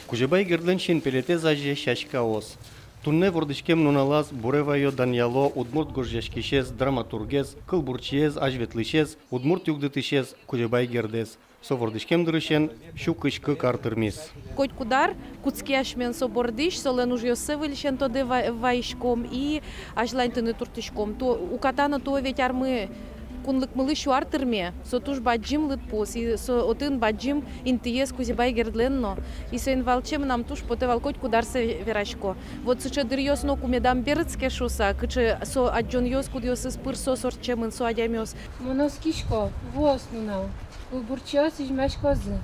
Кужебай гердленшин пелете заже шашка ос. Тунне вордышкем нуналаз буревайо Даньяло удмурт горжашкишез, драматургез, кылбурчиез, ажветлышез, удмурт югдытышез Кужебай гердез. Со вордышкем дырышен шу кышкы картырмис. Коть кудар, куцкешмен собордиш, солен уж йосывыльшен тоды вайшком и ажлантыны туртышком. То у катана то ведь армы кунлык мылы шуартырме, со туж баджим лытпос, и со отын баджим интиес Кузебай гердленно, и со инвалчем нам туж поте валкоть кударсе верашко. Вот сыче дырьос но кумедам берыцке шуса, кыче со аджон йос кудьос испыр со сорчемын со адямиос. Моноскишко, вос нунал, кулбурчиос ижмеш козы,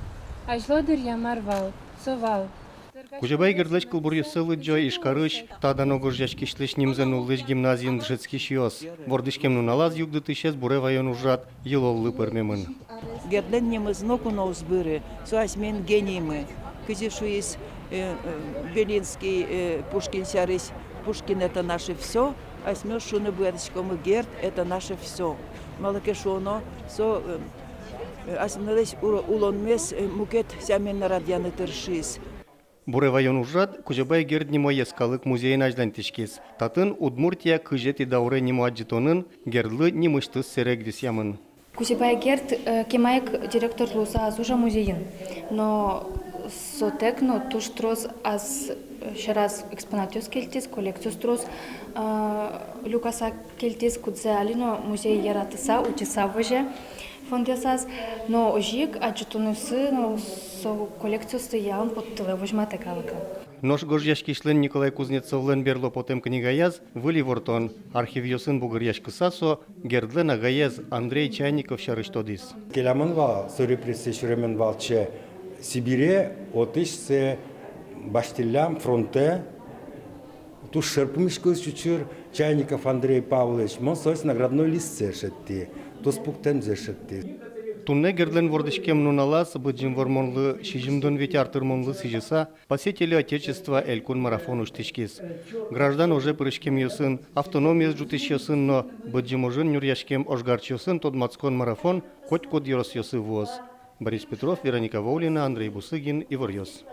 ажлодыр ямарвал, совал. Кужебай гердлеш кылбурьосылы джой ишкарыш, тадано горжашкишлеш нимзен улыш гимназиин джецкишиос. Вордышкем нуналаз югдытышез буревайон ужат елоллы пырмемын. Гердленнемыз нокуно збыры, суасмен гениймы. Кызишу есть Белинский, Пушкин сярысь. Пушкин это наше все, а смеш шуны буяточком герд это наше все. Малакешоно со асмнелесь улонмес мукет сямен радяны тыршис. Буревайон ужат Кужебай герд нимо ескалык музейн ажлантишкис. Татын Удмуртия кыжети дауре нимо аджитонын гердлы нимыштыс серегдис ямын. Кузебай герд кемайк директор луса азужа музейин, но сотекно туш трос аз шарас экспонатиос келтис, коллекциос трос люкаса келтис кудзе алино музей яратыса учиса воже фондесас, но ожик аджитонысы, но со коллекциосы явн под телевожма такалыка. Нож горжашкишлен Николай Кузнецовлен берло потем книгаяз выли вортон архивиосын бугыряшкысасо гердлен агаяз Андрей Чайников шарыштодис. Келамын вал сорепрессе шуремен валче Сибире отышсе баштиллям фронте туш шерпымыш көз чучур Чайников Андрей Павлович мон сойс наградной лист зешетти, тоспуктен зешетти. Тунне гердлен вордышкем нуналас быджим вормонлы шижимдон ведь артырмонлы сижеса посетили Отечества Элькун марафон уштишкис. Граждан уже пырышкем йосын, автономия жутыш йосын, но быджим ожын нюряшкем ожгарч йосын тод мацкон марафон хоть код йорос йосы воз. Борис Петров, Вероника Воулина, Андрей Бусыгин, Ивар Йос.